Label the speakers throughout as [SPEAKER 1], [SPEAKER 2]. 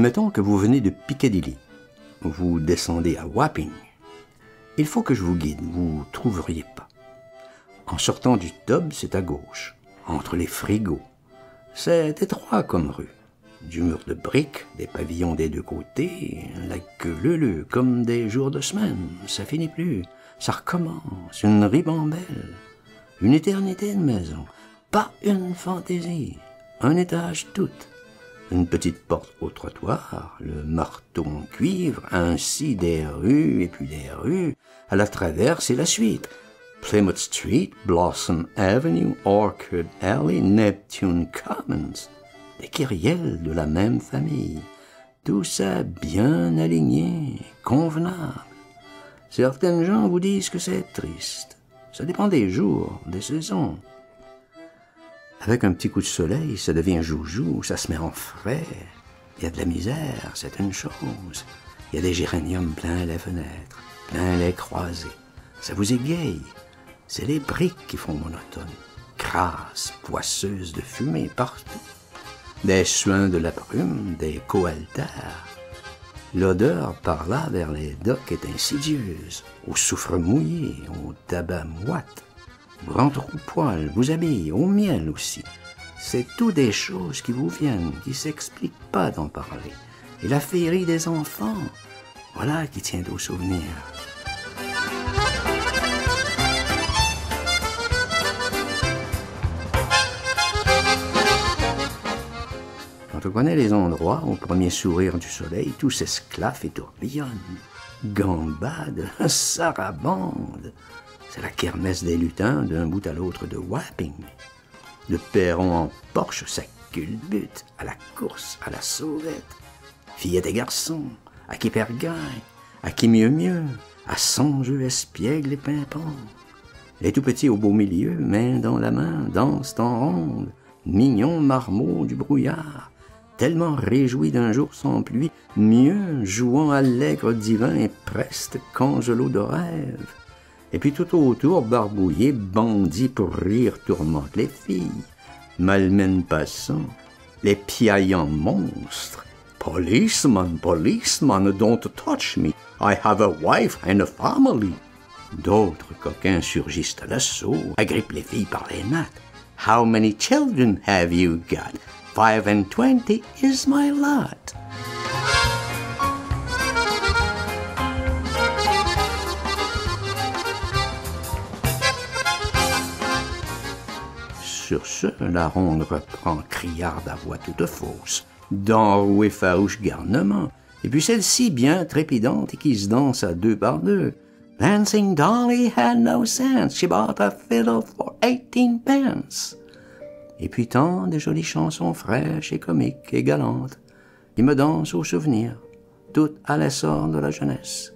[SPEAKER 1] Admettons que vous venez de Piccadilly. Vous descendez à Wapping. Il faut que je vous guide, vous ne trouveriez pas. En sortant du Tub, c'est à gauche, entre les frigos. C'est étroit comme rue. Du mur de briques, des pavillons des deux côtés, la queue leu comme des jours de semaine. Ça finit plus, ça recommence, une ribambelle, une éternité de maison. Pas une fantaisie, un étage tout. Une petite porte au trottoir, le marteau en cuivre, ainsi des rues et puis des rues, à la traverse et la suite. Plymouth Street, Blossom Avenue, Orchard Alley, Neptune Commons. Des kyrielles de la même famille. Tout ça bien aligné, convenable. Certaines gens vous disent que c'est triste. Ça dépend des jours, des saisons. Avec un petit coup de soleil, ça devient joujou, ça se met en frais. Il y a de la misère, c'est une chose. Il y a des géraniums plein les fenêtres, plein les croisées. Ça vous égaye. C'est les briques qui font monotone. Crasses, poisseuses de fumée partout. Des suins de la brume, des coaltères. L'odeur par là vers les docks est insidieuse. Au soufre mouillé, au tabac moite. Vous rentrez au poil, vous habillez, au miel aussi. C'est tout des choses qui vous viennent, qui s'expliquent pas d'en parler. Et la féerie des enfants, voilà qui tient au souvenir. Quand on connaît les endroits, au premier sourire du soleil, tout s'esclaffe et tourbillonne. Gambade, sarabande. C'est la kermesse des lutins d'un bout à l'autre de Wapping. Le perron en Porsche, ça culbute, à la course, à la sauvette. Fillettes et garçons, à qui pergaille, à qui mieux, à songeux, espiègle et pimpon. Les tout petits au beau milieu, main dans la main, dansent en ronde, mignons marmots du brouillard, tellement réjouis d'un jour sans pluie, mieux jouant allègre divin et preste qu'angelot de rêve. Et puis tout autour, barbouillés, bandits pour rire tourmentent les filles, malmènes passants, les piaillants monstres. Policeman, policeman, don't touch me, I have a wife and a family. D'autres coquins surgissent à l'assaut, agrippent les filles par les nattes. How many children have you got? 25 is my lot. Sur ce, la ronde reprend criarde à voix toute fausse, d'enroué farouche garnement, et puis celle-ci bien trépidante et qui se danse à deux par deux. Dancing Dolly had no sense, she bought a fiddle for 18 pence. Et puis tant de jolies chansons fraîches et comiques et galantes, qui me dansent au souvenir, toutes à l'essor de la jeunesse,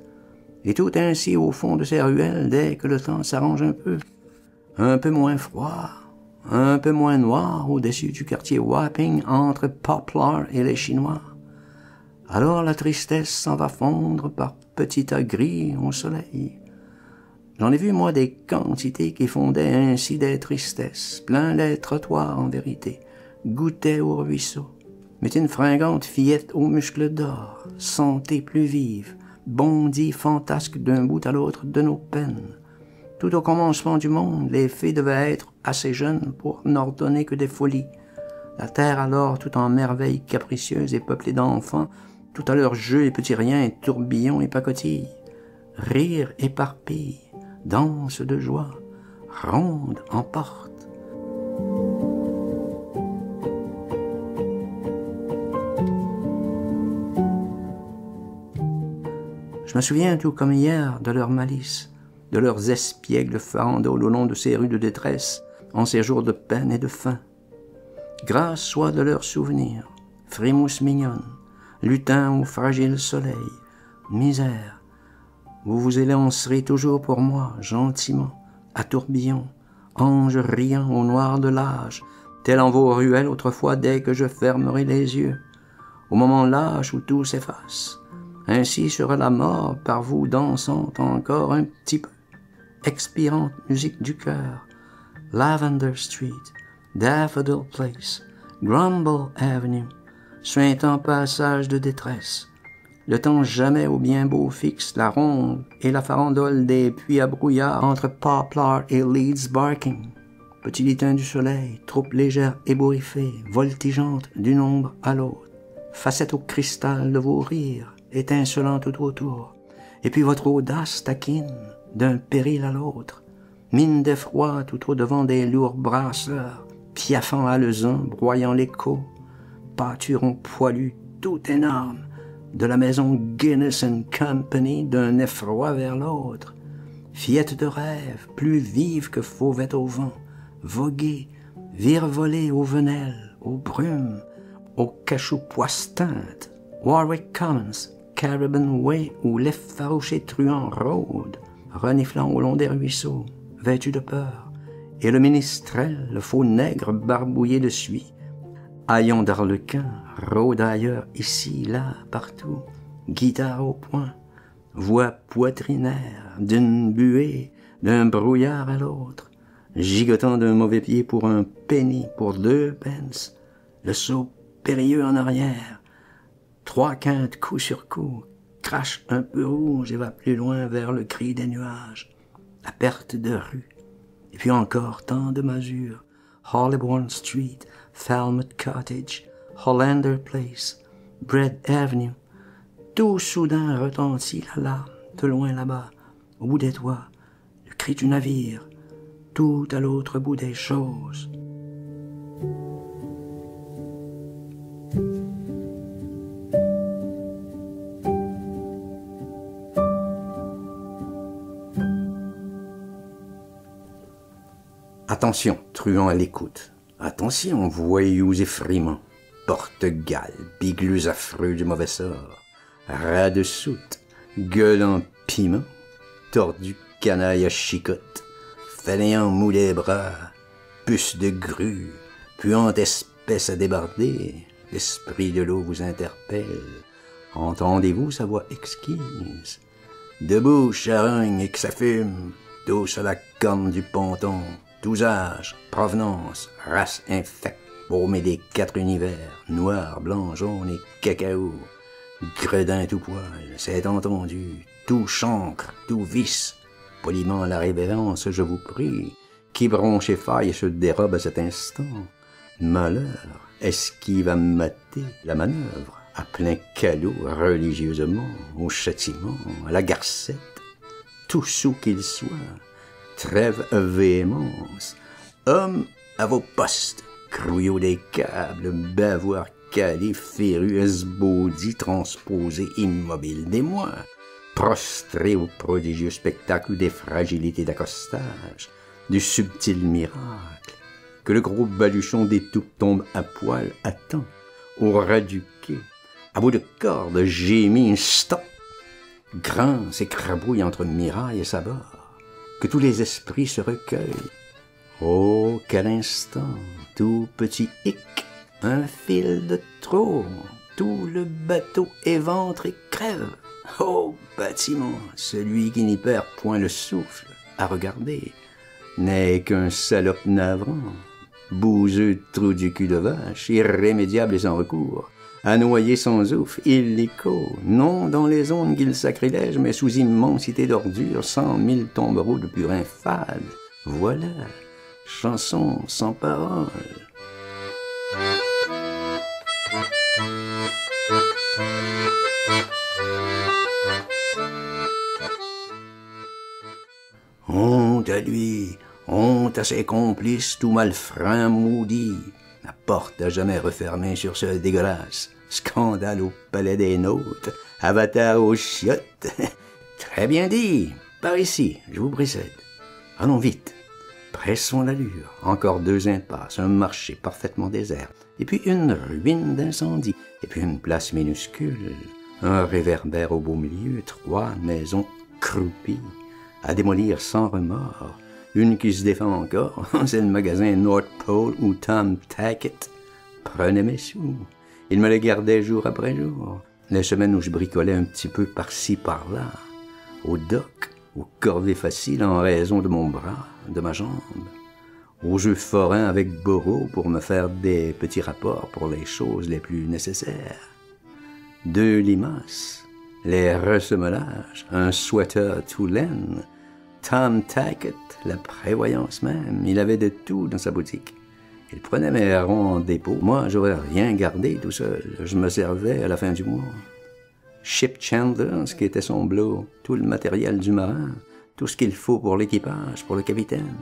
[SPEAKER 1] et tout ainsi au fond de ces ruelles dès que le temps s'arrange un peu moins froid, un peu moins noir au-dessus du quartier Wapping entre Poplar et les Chinois. Alors la tristesse s'en va fondre par petits tas gris au soleil. J'en ai vu, moi, des quantités qui fondaient ainsi des tristesses, plein les trottoirs en vérité, goûtaient au ruisseau. Mais une fringante fillette aux muscles d'or, santé plus vive, bondit fantasque d'un bout à l'autre de nos peines. Tout au commencement du monde, les fées devaient être assez jeunes pour n'ordonner que des folies. La terre alors, tout en merveilles capricieuses et peuplée d'enfants, tout à leur jeu et petits riens et tourbillons et pacotilles. Rire éparpille, danse de joie, ronde emporte. Je me souviens tout comme hier de leur malice, de leurs espiègles farandoles au long de ces rues de détresse, en ces jours de peine et de faim. Grâce soit de leurs souvenirs, frimousse mignonne, lutin au fragile soleil, misère, vous vous élancerez toujours pour moi, gentiment, à tourbillon, ange riant au noir de l'âge, tel en vos ruelles autrefois dès que je fermerai les yeux, au moment lâche où tout s'efface. Ainsi sera la mort par vous dansant encore un petit peu. Expirante musique du cœur, Lavender Street, Daffodil Place, Grumble Avenue, suintant passage de détresse. Le temps jamais au bien beau fixe la ronde et la farandole des puits à brouillard entre Poplar et Leeds Barking. Petit lutin du soleil, troupe légère ébouriffée, voltigeante d'une ombre à l'autre. Facette au cristal de vos rires, étincelant tout autour. Et puis votre audace taquine, d'un péril à l'autre. Mine d'effroi tout au-devant des lourds brasseurs, piaffant alezan, broyant l'écho. Pâturon poilu, tout énorme, de la maison Guinness and Company d'un effroi vers l'autre. Fillette de rêve, plus vive que fauvette au vent, voguer, virevoler aux venelles, aux brumes, aux cachots poistintes, Warwick Commons, Caribbean Way où l'effarouché truand rôde, reniflant au long des ruisseaux, vêtu de peur, et le ménestrel, le faux nègre barbouillé de suie, haillons d'arlequin, rôde ailleurs, ici, là, partout, guitare au poing, voix poitrinaire, d'une buée, d'un brouillard à l'autre, gigotant d'un mauvais pied pour un penny, pour 2 pence, le saut périlleux en arrière, 3 quintes coup sur coup, crache un peu rouge et va plus loin vers le cri des nuages, la perte de rue, et puis encore tant de masures, Hollybourne Street, Falmouth Cottage, Hollander Place, Bread Avenue, tout soudain retentit l'alarme, de loin là-bas, au bout des toits, le cri du navire, tout à l'autre bout des choses. Attention, truand à l'écoute. Attention, voyous effriments, porte-galles, bigleux affreux du mauvais sort, rats de soute, gueulant piment, tordu canaille à chicotte, fainéant moulet bras, puce de grue, puante espèce à débarder, l'esprit de l'eau vous interpelle. Entendez-vous sa voix exquise? Debout, charogne, et que ça fume, tous à la corne du ponton, tous âges, provenance, race infecte, paumé des 4 univers, noir, blanc, jaune et cacao, gredin tout poil, c'est entendu, tout chancre, tout vice, poliment à la révérence, je vous prie, qui bronche et faille se dérobe à cet instant. Malheur, esquive à mater la manœuvre, à plein calot, religieusement, au châtiment, à la garcette, tout sous qu'il soit, trêve véhémence, homme à vos postes, crouillot des câbles, bavoir calé, féru, esbaudi, transposé, immobile des mois, prostré au prodigieux spectacle des fragilités d'accostage, du subtil miracle, que le gros baluchon des toupes tombe à poil à temps, au ras du quai, à bout de corde, gémit, stop, grand s'écrabouille entre miraille et sabord, que tous les esprits se recueillent. Oh, quel instant, tout petit hic, un fil de trop, tout le bateau éventre et crève. Oh, bâtiment, celui qui n'y perd point le souffle, à regarder, n'est qu'un salope navrant, bouseux trou du cul de vache, irrémédiable et sans recours, à noyer sans ouf, illico, non dans les ondes qu'il sacrilège, mais sous immensité d'ordures, 100 000 tombereaux de purin fade. Voilà, chanson sans parole. Honte à lui, honte à ses complices, tout malfrats maudits. La porte à jamais refermée sur ce dégueulasse. Scandale au palais des nôtes, avatar aux chiottes. Très bien dit. Par ici, je vous précède. Allons vite. Pressons l'allure. Encore 2 impasses, un marché parfaitement désert, et puis une ruine d'incendie, et puis une place minuscule, un réverbère au beau milieu, 3 maisons croupies, à démolir sans remords. Une qui se défend encore, c'est le magasin North Pole où Tom Tackett prenait mes sous. Il me les gardait jour après jour. Les semaines où je bricolais un petit peu par-ci, par-là. Au dock, aux corvées faciles en raison de mon bras, de ma jambe. aux jeux forains avec Borot pour me faire des petits rapports pour les choses les plus nécessaires. 2 limaces, les ressemelages, un sweater tout laine, Tom Tackett, la prévoyance même, il avait de tout dans sa boutique. Il prenait mes ronds en dépôt. Moi, j'aurais rien gardé tout seul. Je me servais à la fin du mois. Ship Chandler, ce qui était son blow, tout le matériel du marin, tout ce qu'il faut pour l'équipage, pour le capitaine.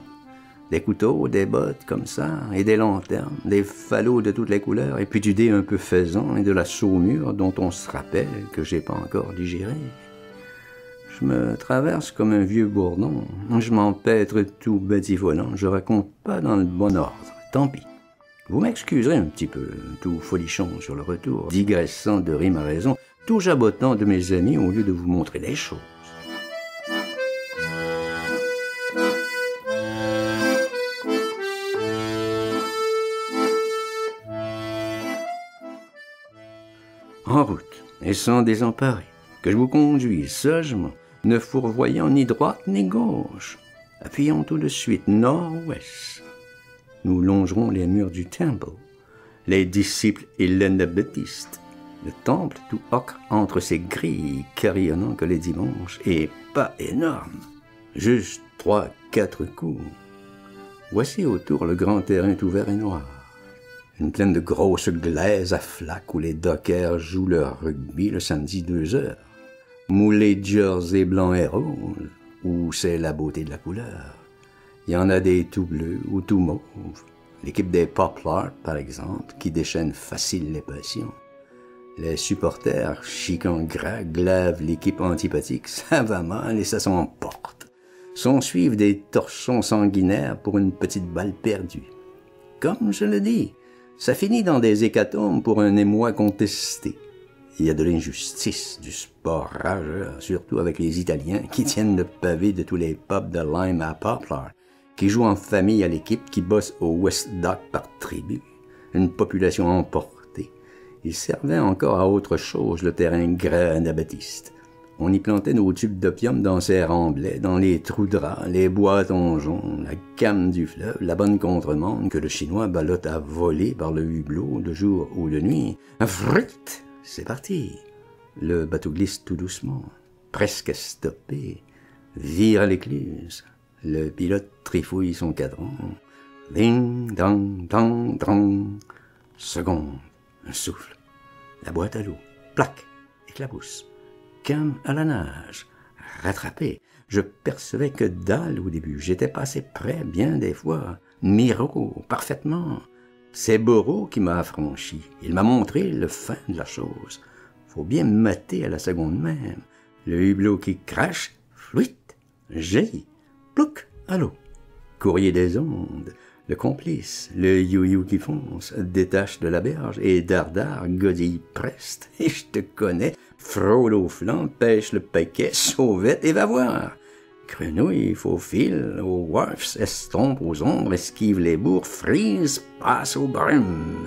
[SPEAKER 1] Des couteaux, des bottes comme ça, et des lanternes, des falots de toutes les couleurs, et puis du dé un peu faisan et de la saumure dont on se rappelle que j'ai pas encore digéré. Je me traverse comme un vieux bourdon, je m'empêtre tout batifolant, je raconte pas dans le bon ordre, tant pis. Vous m'excuserez un petit peu, tout folichon sur le retour, digressant de rime à raison, tout jabotant de mes amis au lieu de vous montrer les choses. En route, et sans désemparer, que je vous conduise sagement, ne fourvoyant ni droite ni gauche, appuyons tout de suite nord-ouest. Nous longerons les murs du temple, les disciples hellénabaptistes, le temple tout ocre entre ces grilles carillonnant que les dimanches, et pas énorme, juste 3-4 coups. Voici autour le grand terrain tout vert et noir. Une plaine de grosses glaises à flaques où les dockers jouent leur rugby le samedi 2 heures. Moulés jersey blanc et rose, où c'est la beauté de la couleur. Il y en a des tout bleus ou tout mauves. L'équipe des Poplars, par exemple, qui déchaîne facile les passions. Les supporters, chic en gras, glavent l'équipe antipathique, ça va mal et ça s'emporte. S'en suivent des torchons sanguinaires pour une petite balle perdue. Comme je le dis, ça finit dans des hécatombes pour un émoi contesté. Il y a de l'injustice, du sport rageur, surtout avec les Italiens qui tiennent le pavé de tous les pubs de Lyme à Poplar, qui jouent en famille à l'équipe, qui bossent au West Dock par tribu. Une population emportée. Ils servaient encore à autre chose le terrain gras anabaptiste. On y plantait nos tubes d'opium dans ces remblais, dans les trous de rats, les boîtons jaunes, la came du fleuve, la bonne contrebande que le Chinois ballotte à voler par le hublot de jour ou de nuit. Frit! C'est parti. Le bateau glisse tout doucement, presque stoppé, vire à l'écluse. Le pilote trifouille son cadran. Ding, dong, dong, dong. Seconde, un souffle. La boîte à l'eau, plaque, éclabousse. Cam à la nage, rattrapé. Je percevais que dalle au début. J'étais passé près bien des fois. Miro, parfaitement. C'est Borot qui m'a affranchi. Il m'a montré le fin de la chose. Faut bien mater à la seconde même. Le hublot qui crache, fluit, jaillit, plouc, à l'eau. Courrier des ondes, le complice, le you-you qui fonce, détache de la berge et dardard godille preste. Et je te connais, frôle au flanc, pêche le paquet, sauvette et va voir. Grenouille, faufile, aux wharfs, estompe aux ombres, esquive les bourgs, frise, passe au brume.